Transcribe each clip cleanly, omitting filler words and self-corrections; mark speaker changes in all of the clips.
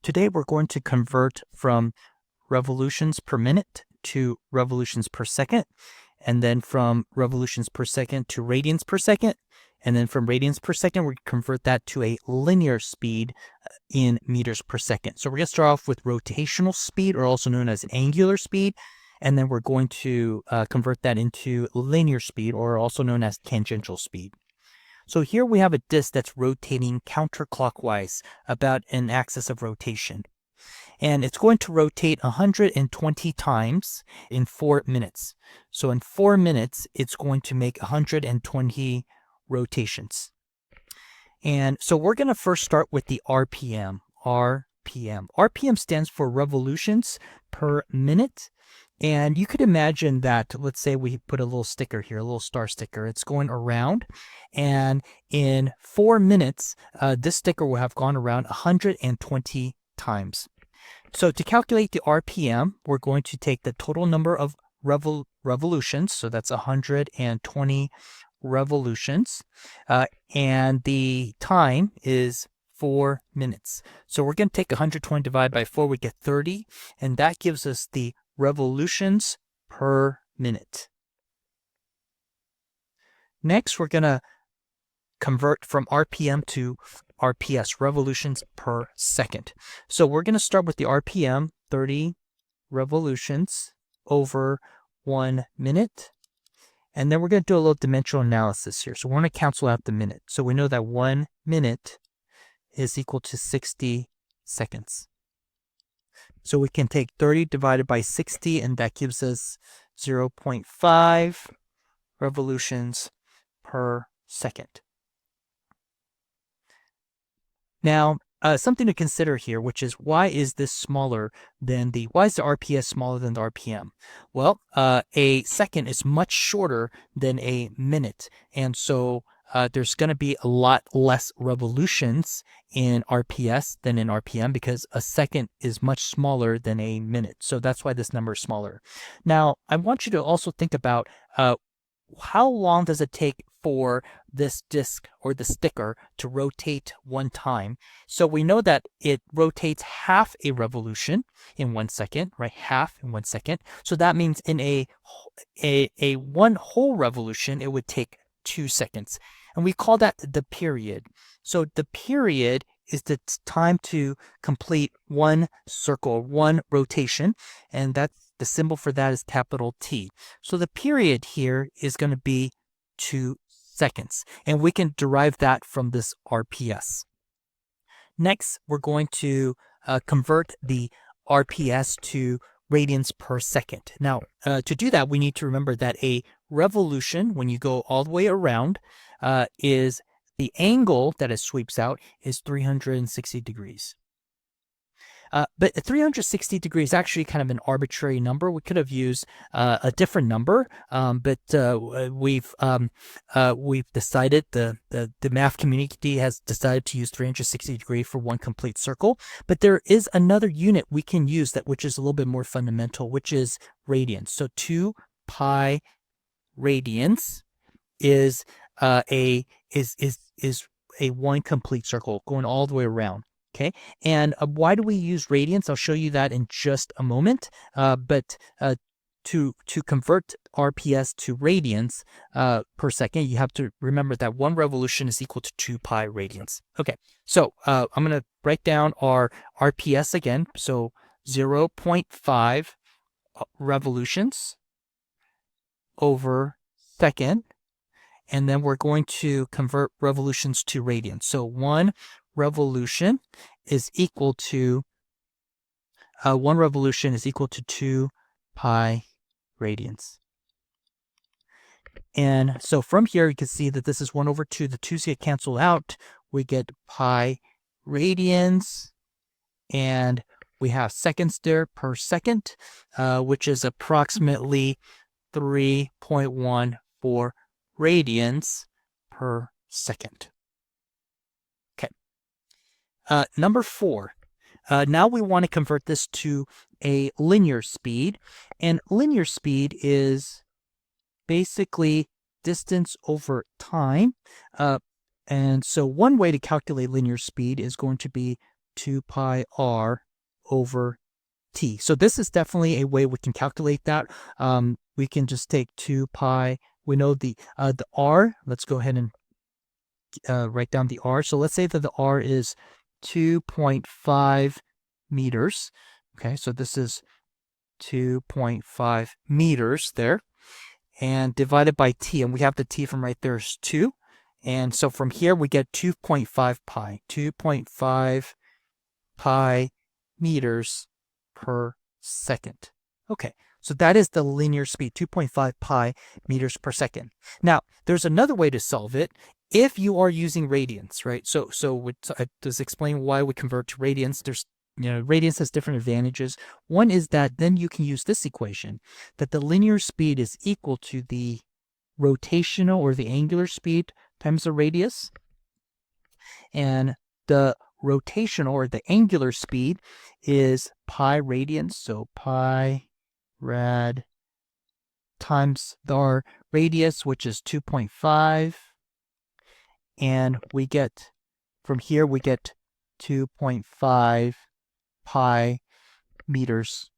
Speaker 1: Today we're going to convert from revolutions per minute to revolutions per second, and then from revolutions per second to radians per second, and then from radians per second, we convert that to a linear speed in meters per second. So we're going to start off with rotational speed, or also known as angular speed, and then we're going to convert that into linear speed, or also known as tangential speed. So here we have a disk that's rotating counterclockwise about an axis of rotation. And it's going to rotate 120 times in 4 minutes. So in 4 minutes, it's going to make 120 rotations. And so we're going to first start with the RPM. RPM stands for revolutions per minute. And you could imagine that, let's say we put a little sticker here, a little star sticker. It's going around, and in 4 minutes, this sticker will have gone around 120 times. So to calculate the RPM, we're going to take the total number of revolutions, so that's 120 revolutions, and the time is 4 minutes. So we're going to take 120 divided by 4, we get 30, and that gives us the revolutions per minute. Next, we're going to convert from RPM to RPS, revolutions per second. So we're going to start with the RPM, 30 revolutions over 1 minute. And then we're going to do a little dimensional analysis here. So we're going to cancel out the minute. So we know that 1 minute is equal to 60 seconds. So we can take 30 divided by 60, and that gives us 0.5 revolutions per second. Now, something to consider here, which is why is the RPS smaller than the RPM? Well, a second is much shorter than a minute, and so there's going to be a lot less revolutions in RPS than in RPM because a second is much smaller than a minute. So that's why this number is smaller. Now, I want you to also think about how long does it take for this disk or the sticker to rotate one time. So we know that it rotates half a revolution in 1 second, right? Half in 1 second. So that means in a one whole revolution, it would take 2 seconds. And we call that the period. So the period is the time to complete one circle, one rotation, and that's the symbol for that is capital T. So the period here is going to be 2 seconds, and we can derive that from this RPS. Next, we're going to convert the RPS to radians per second. Now, to do that, we need to remember that a revolution, when you go all the way around, is the angle that it sweeps out is 360 degrees. But 360 degrees is actually kind of an arbitrary number. We could have used a different number, but we've decided, the math community has decided to use 360 degrees for one complete circle. But there is another unit we can use which is a little bit more fundamental, which is radians. So 2 pi radians is a one complete circle going all the way around. Okay, and why do we use radians? I'll show you that in just a moment. But to convert RPS to radians per second, you have to remember that one revolution is equal to 2 pi radians. Okay, so I'm going to write down our RPS again. So 0.5 revolutions over second. And then we're going to convert revolutions to radians. So 1 revolution is equal to 2 pi radians. And so from here, you can see that this is 1 over 2. The 2's get canceled out. We get pi radians, and we have seconds there per second, which is approximately 3.14 radians per second. Okay. Number 4. Now we want to convert this to a linear speed, and linear speed is basically distance over time. And so one way to calculate linear speed is going to be 2 pi r over t. So this is definitely a way we can calculate that. We can just take 2 pi. We know the r. Let's go ahead and write down the r. So let's say that the r is 2.5 meters. Okay, so this is 2.5 meters there. And divided by t, and we have the t from right there is 2. And so from here we get 2.5 pi. 2.5 pi meters per second. Okay, so that is the linear speed, 2.5 pi meters per second. Now, there's another way to solve it if you are using radians, right? So just explain why we convert to radians. There's radians has different advantages. One is that then you can use this equation, that the linear speed is equal to the rotational or the angular speed times the radius. And the rotational or the angular speed is pi radians, so pi rad times our radius, which is 2.5. And we get, from here, we get 2.5 pi meters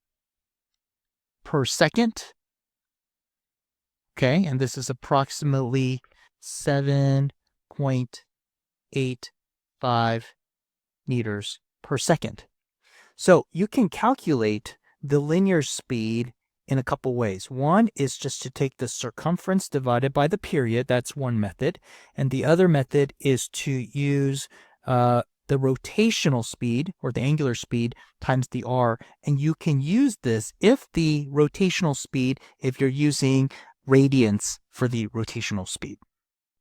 Speaker 1: per second. Okay, and this is approximately 7.85 meters per second. So you can calculate the linear speed in a couple ways. One is just to take the circumference divided by the period. That's one method. And the other method is to use the rotational speed or the angular speed times the r. And you can use this if the rotational speed, if you're using radians for the rotational speed.